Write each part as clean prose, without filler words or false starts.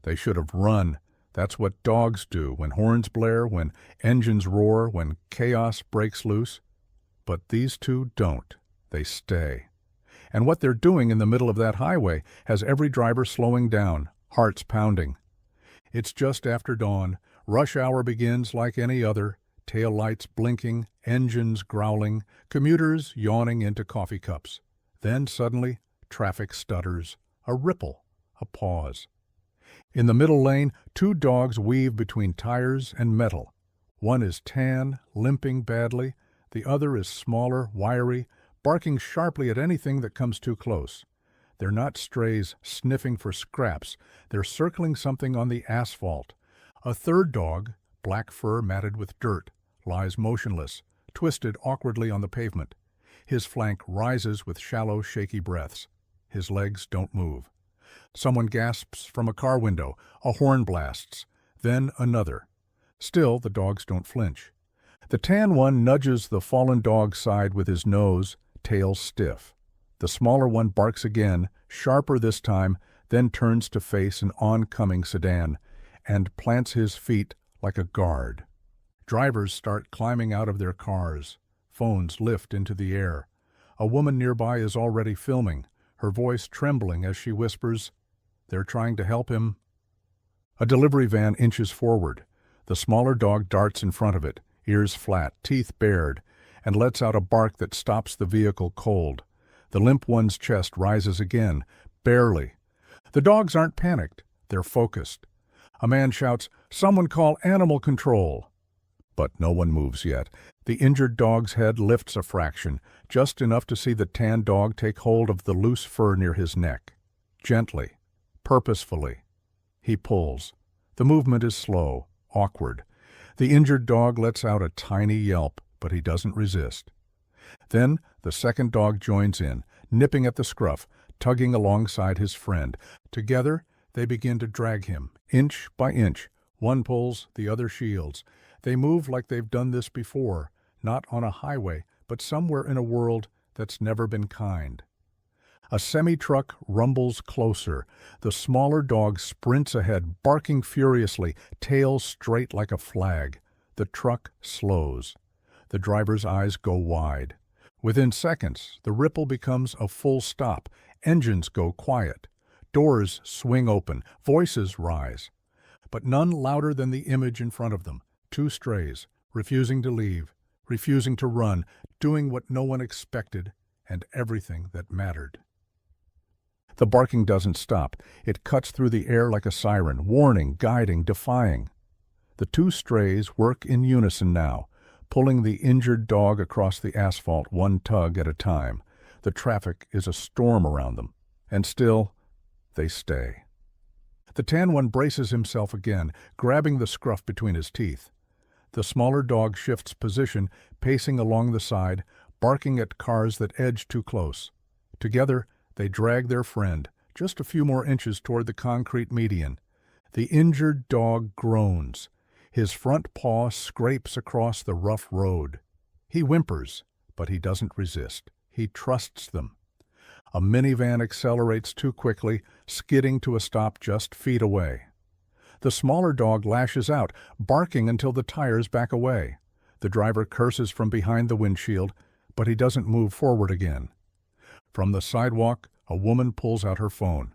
They should have run. That's what dogs do when horns blare, when engines roar, when chaos breaks loose. But these two don't. They stay. And what they're doing in the middle of that highway has every driver slowing down, hearts pounding. It's just after dawn. Rush hour begins like any other. Tail lights blinking, engines growling, commuters yawning into coffee cups. Then suddenly, traffic stutters. A ripple. A pause. In the middle lane, two dogs weave between tires and metal. One is tan, limping badly. The other is smaller, wiry, barking sharply at anything that comes too close. They're not strays sniffing for scraps. They're circling something on the asphalt. A third dog, black fur matted with dirt, lies motionless, twisted awkwardly on the pavement. His flank rises with shallow, shaky breaths. His legs don't move. Someone gasps from a car window. A horn blasts. Then another. Still, the dogs don't flinch. The tan one nudges the fallen dog's side with his nose, tail stiff. The smaller one barks again, sharper this time, then turns to face an oncoming sedan and plants his feet like a guard. Drivers start climbing out of their cars. Phones lift into the air. A woman nearby is already filming, her voice trembling as she whispers, "They're trying to help him." A delivery van inches forward. The smaller dog darts in front of it, ears flat, teeth bared, and lets out a bark that stops the vehicle cold. The limp one's chest rises again, barely. The dogs aren't panicked, they're focused. A man shouts, "Someone call animal control!" But no one moves yet. The injured dog's head lifts a fraction, just enough to see the tan dog take hold of the loose fur near his neck. Gently, purposefully. He pulls. The movement is slow, awkward. The injured dog lets out a tiny yelp, but he doesn't resist. Then the second dog joins in, nipping at the scruff, tugging alongside his friend. Together, they begin to drag him, inch by inch. One pulls, the other shields. They move like they've done this before, not on a highway, but somewhere in a world that's never been kind. A semi-truck rumbles closer. The smaller dog sprints ahead, barking furiously, tail straight like a flag. The truck slows. The driver's eyes go wide. Within seconds, the ripple becomes a full stop. Engines go quiet. Doors swing open. Voices rise. But none louder than the image in front of them. Two strays, refusing to leave, refusing to run, doing what no one expected, and everything that mattered. The barking doesn't stop. It cuts through the air like a siren, warning, guiding, defying. The two strays work in unison now, pulling the injured dog across the asphalt one tug at a time. The traffic is a storm around them, and still, they stay. The tan one braces himself again, grabbing the scruff between his teeth. The smaller dog shifts position, pacing along the side, barking at cars that edge too close. Together, they drag their friend, just a few more inches toward the concrete median. The injured dog groans. His front paw scrapes across the rough road. He whimpers, but he doesn't resist. He trusts them. A minivan accelerates too quickly, skidding to a stop just feet away. The smaller dog lashes out, barking until the tires back away. The driver curses from behind the windshield, but he doesn't move forward again. From the sidewalk, a woman pulls out her phone.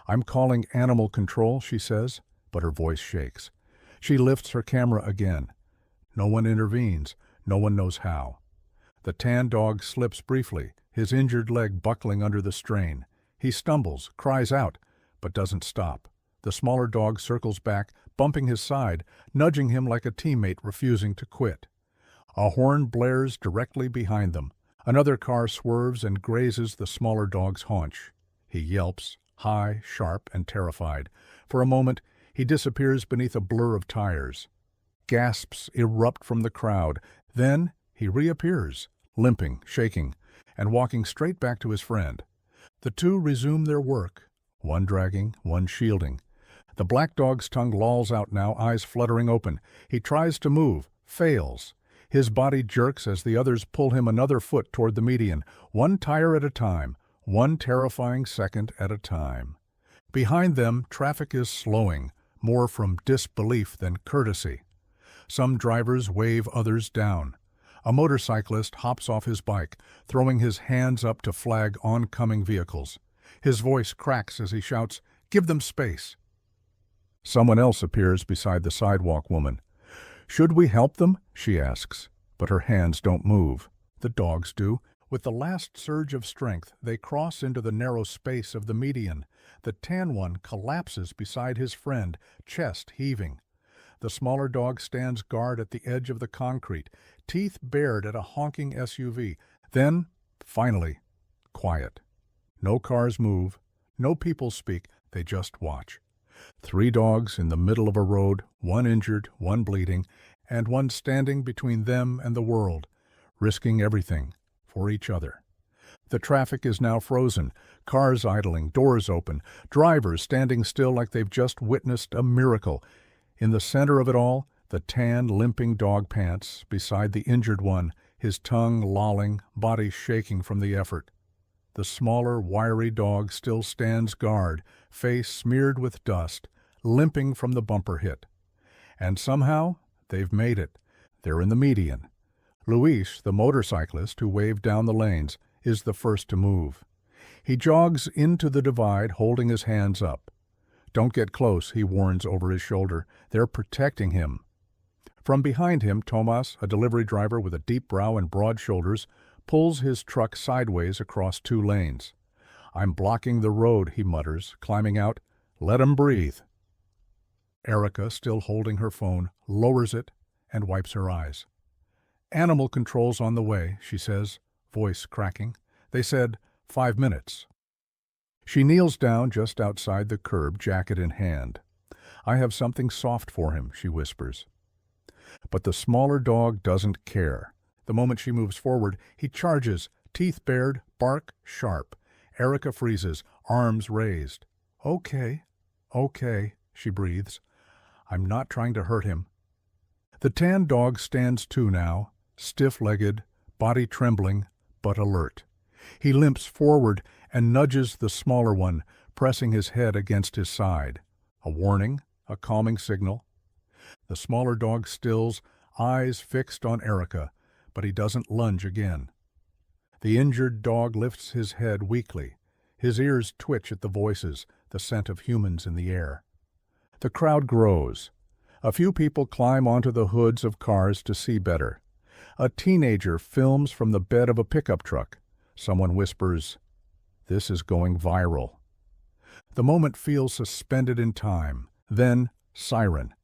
"I'm calling animal control," she says, but her voice shakes. She lifts her camera again. No one intervenes. No one knows how. The tan dog slips briefly, his injured leg buckling under the strain. He stumbles, cries out, but doesn't stop. The smaller dog circles back, bumping his side, nudging him like a teammate refusing to quit. A horn blares directly behind them. Another car swerves and grazes the smaller dog's haunch. He yelps, high, sharp, and terrified. For a moment, he disappears beneath a blur of tires. Gasps erupt from the crowd. Then he reappears, limping, shaking, and walking straight back to his friend. The two resume their work, one dragging, one shielding. The black dog's tongue lolls out now, eyes fluttering open. He tries to move, fails. His body jerks as the others pull him another foot toward the median, one tire at a time, one terrifying second at a time. Behind them, traffic is slowing, more from disbelief than courtesy. Some drivers wave others down. A motorcyclist hops off his bike, throwing his hands up to flag oncoming vehicles. His voice cracks as he shouts, "Give them space!" Someone else appears beside the sidewalk woman. "Should we help them?" she asks, but her hands don't move. The dogs do. With the last surge of strength, they cross into the narrow space of the median. The tan one collapses beside his friend, chest heaving. The smaller dog stands guard at the edge of the concrete, teeth bared at a honking SUV. Then, finally, quiet. No cars move, no people speak, they just watch. 3 dogs in the middle of a road, one injured, one bleeding, and one standing between them and the world, risking everything for each other. The traffic is now frozen, cars idling, doors open, drivers standing still like they've just witnessed a miracle. In the center of it all, the tan, limping dog pants beside the injured one, his tongue lolling, body shaking from the effort. The smaller, wiry dog still stands guard, face smeared with dust, limping from the bumper hit. And somehow, they've made it. They're in the median. Luis, the motorcyclist who waved down the lanes, is the first to move. He jogs into the divide, holding his hands up. "Don't get close," he warns over his shoulder. "They're protecting him." From behind him, Tomas, a delivery driver with a deep brow and broad shoulders, pulls his truck sideways across 2 lanes. "I'm blocking the road," he mutters, climbing out. "Let 'em breathe." Erica, still holding her phone, lowers it and wipes her eyes. "Animal control's on the way," she says, voice cracking. "They said 5 minutes." She kneels down just outside the curb, jacket in hand. "I have something soft for him," she whispers. But the smaller dog doesn't care. The moment she moves forward, he charges, teeth bared, bark sharp. Erica freezes, arms raised. Okay, she breathes. "I'm not trying to hurt him." The tan dog stands too now, stiff-legged, body trembling, but alert. He limps forward and nudges the smaller one, pressing his head against his side. A warning, a calming signal. The smaller dog stills, eyes fixed on Erica, but he doesn't lunge again. The injured dog lifts his head weakly. His ears twitch at the voices, the scent of humans in the air. The crowd grows. A few people climb onto the hoods of cars to see better. A teenager films from the bed of a pickup truck. Someone whispers, "This is going viral." The moment feels suspended in time. Then, siren.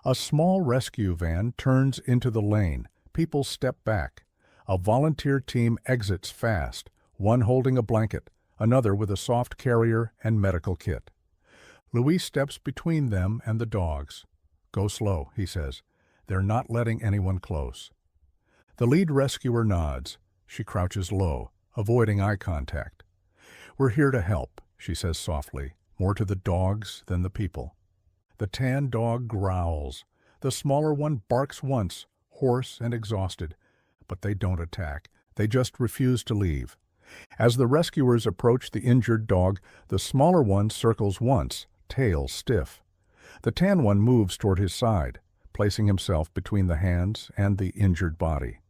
A small rescue van turns into the lane. People step back. A volunteer team exits fast, one holding a blanket, another with a soft carrier and medical kit. Luis steps between them and the dogs. "Go slow," he says. "They're not letting anyone close." The lead rescuer nods. She crouches low, avoiding eye contact. "We're here to help," she says softly, more to the dogs than the people. The tan dog growls. The smaller one barks once, hoarse and exhausted. But they don't attack. They just refuse to leave. As the rescuers approach the injured dog, the smaller one circles once, tail stiff. The tan one moves toward his side, placing himself between the hands and the injured body.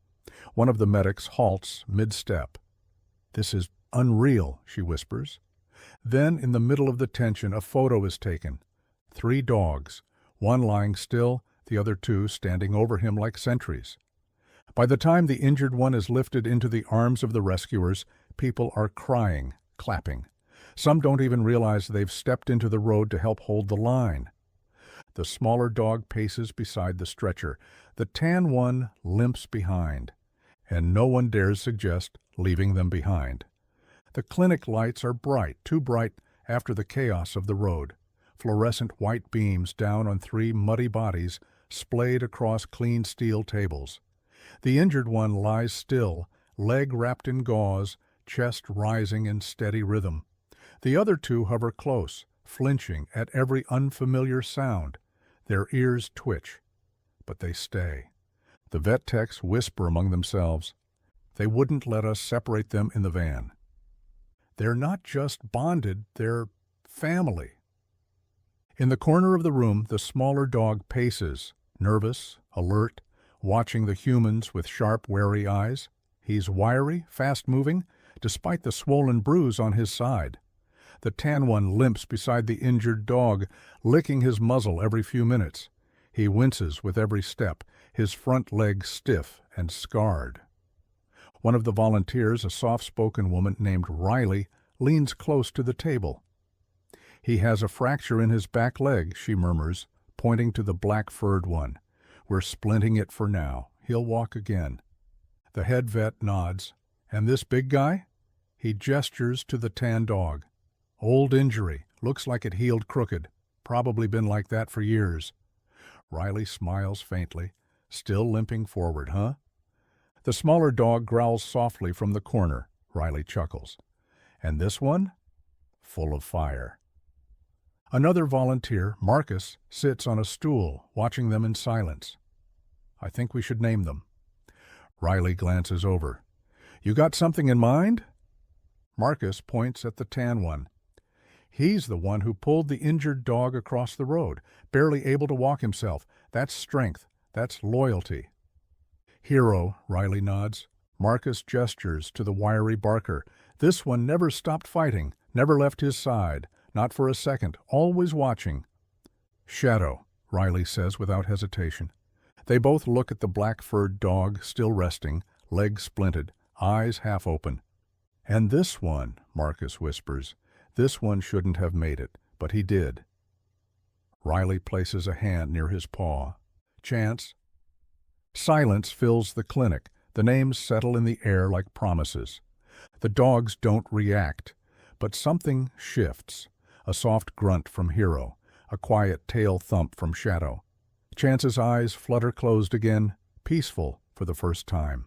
One of the medics halts mid-step. "This is unreal," she whispers. Then, in the middle of the tension, a photo is taken. 3 dogs, one lying still, the other 2 standing over him like sentries. By the time the injured one is lifted into the arms of the rescuers, people are crying, clapping. Some don't even realize they've stepped into the road to help hold the line. The smaller dog paces beside the stretcher. The tan one limps behind, and no one dares suggest leaving them behind. The clinic lights are bright, too bright after the chaos of the road. Fluorescent white beams down on 3 muddy bodies splayed across clean steel tables. The injured one lies still, leg wrapped in gauze, chest rising in steady rhythm. The other 2 hover close, flinching at every unfamiliar sound. Their ears twitch, but they stay. The vet techs whisper among themselves. They wouldn't let us separate them in the van. They're not just bonded, they're family. In the corner of the room, the smaller dog paces, nervous, alert, watching the humans with sharp, wary eyes. He's wiry, fast-moving, despite the swollen bruise on his side. The tan one limps beside the injured dog, licking his muzzle every few minutes. He winces with every step, his front leg stiff and scarred. One of the volunteers, a soft-spoken woman named Riley, leans close to the table. "He has a fracture in his back leg," she murmurs, pointing to the black-furred one. "We're splinting it for now. He'll walk again." The head vet nods. "And this big guy?" He gestures to the tan dog. "Old injury. Looks like it healed crooked. Probably been like that for years." Riley smiles faintly. "Still limping forward, huh?" The smaller dog growls softly from the corner. Riley chuckles. "And this one?" "Full of fire." Another volunteer, Marcus, sits on a stool, watching them in silence. "I think we should name them." Riley glances over. "You got something in mind?" Marcus points at the tan one. "He's the one who pulled the injured dog across the road, barely able to walk himself. That's strength. That's loyalty." "Hero," Riley nods. Marcus gestures to the wiry barker. "This one never stopped fighting, never left his side, not for a second, always watching." "Shadow," Riley says without hesitation. They both look at the black-furred dog, still resting, legs splinted, eyes half open. "And this one," Marcus whispers. "This one shouldn't have made it, but he did." Riley places a hand near his paw. "Chance." Silence fills the clinic. The names settle in the air like promises. The dogs don't react, but something shifts. A soft grunt from Hero, a quiet tail thump from Shadow. Chance's eyes flutter closed again, peaceful for the first time.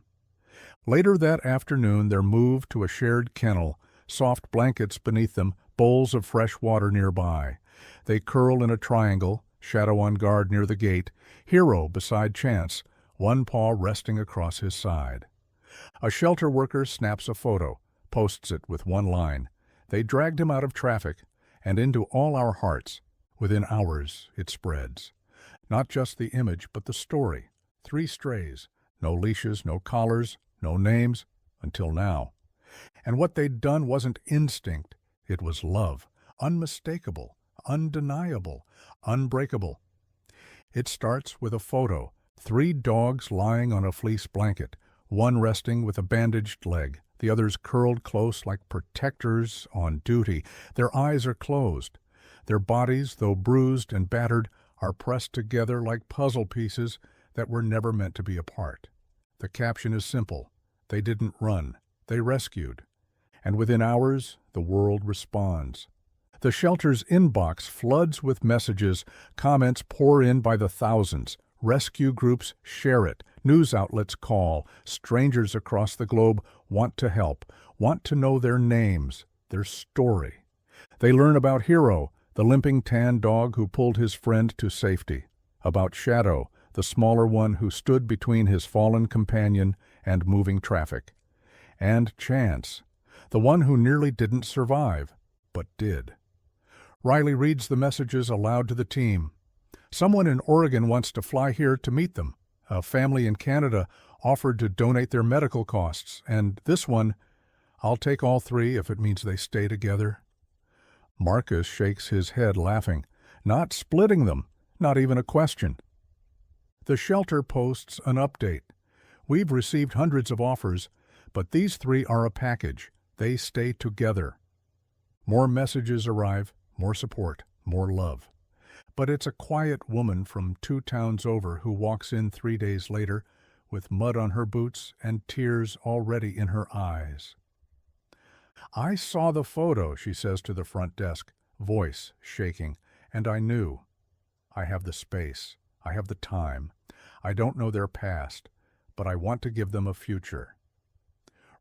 Later that afternoon they're moved to a shared kennel, soft blankets beneath them, bowls of fresh water nearby. They curl in a triangle, Shadow on guard near the gate, Hero beside Chance, one paw resting across his side. A shelter worker snaps a photo, posts it with one line. "They dragged him out of traffic, and into all our hearts. Within hours it spreads." Not just the image, but the story. 3 strays, no leashes, no collars, no names, until now. And what they'd done wasn't instinct, it was love, unmistakable, undeniable, unbreakable. It starts with a photo, 3 dogs lying on a fleece blanket, one resting with a bandaged leg, the others curled close like protectors on duty. Their eyes are closed. Their bodies, though bruised and battered, are pressed together like puzzle pieces that were never meant to be apart. The caption is simple. They didn't run. They rescued. And within hours, the world responds. The shelter's inbox floods with messages, comments pour in by the thousands. Rescue groups share it. News outlets call. Strangers across the globe want to help, want to know their names, their story. They learn about Hero, the limping tan dog who pulled his friend to safety. About Shadow, the smaller one who stood between his fallen companion and moving traffic. And Chance, the one who nearly didn't survive, but did. Riley reads the messages aloud to the team. Someone in Oregon wants to fly here to meet them. A family in Canada offered to donate their medical costs. And this one, "I'll take all 3 if it means they stay together." Marcus shakes his head, laughing. "Not splitting them, not even a question." The shelter posts an update. "We've received hundreds of offers, but these 3 are a package. They stay together." More messages arrive, more support, more love. But it's a quiet woman from 2 towns over who walks in 3 days later with mud on her boots and tears already in her eyes. "I saw the photo," she says to the front desk, voice shaking, "and I knew. I have the space. I have the time. I don't know their past, but I want to give them a future."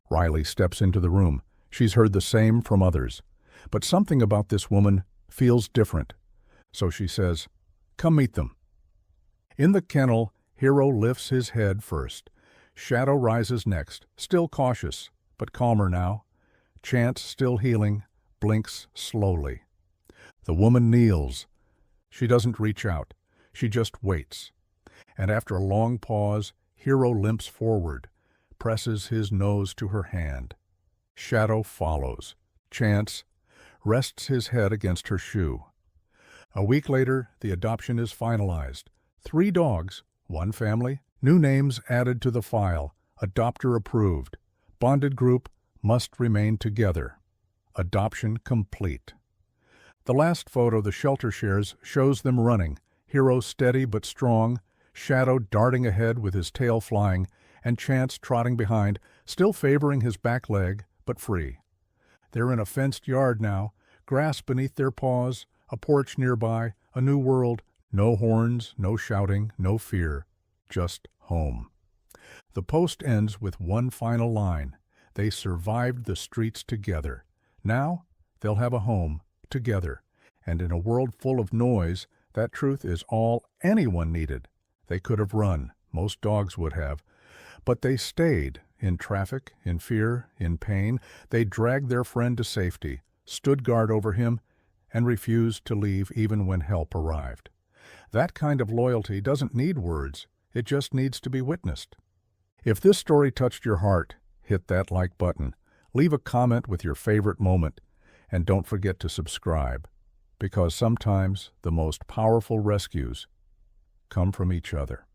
Riley steps into the room. She's heard the same from others. But something about this woman feels different. So she says, "Come meet them." In the kennel, Hero lifts his head first. Shadow rises next, still cautious, but calmer now. Chance, still healing, blinks slowly. The woman kneels. She doesn't reach out. She just waits. And after a long pause, Hero limps forward, presses his nose to her hand. Shadow follows. Chance rests his head against her shoe. A week later, the adoption is finalized. 3 dogs, 1 family, new names added to the file, adopter approved. Bonded group must remain together. Adoption complete. The last photo the shelter shares shows them running, Hero steady but strong, Shadow darting ahead with his tail flying, and Chance trotting behind, still favoring his back leg, but free. They're in a fenced yard now, grass beneath their paws, a porch nearby, a new world, no horns, no shouting, no fear, just home. The post ends with one final line. They survived the streets together. Now they'll have a home together. And in a world full of noise, that truth is all anyone needed. They could have run, most dogs would have, but they stayed in traffic, in fear, in pain. They dragged their friend to safety, stood guard over him, and refused to leave even when help arrived. That kind of loyalty doesn't need words, it just needs to be witnessed. If this story touched your heart, hit that like button, leave a comment with your favorite moment, and don't forget to subscribe, because sometimes the most powerful rescues come from each other.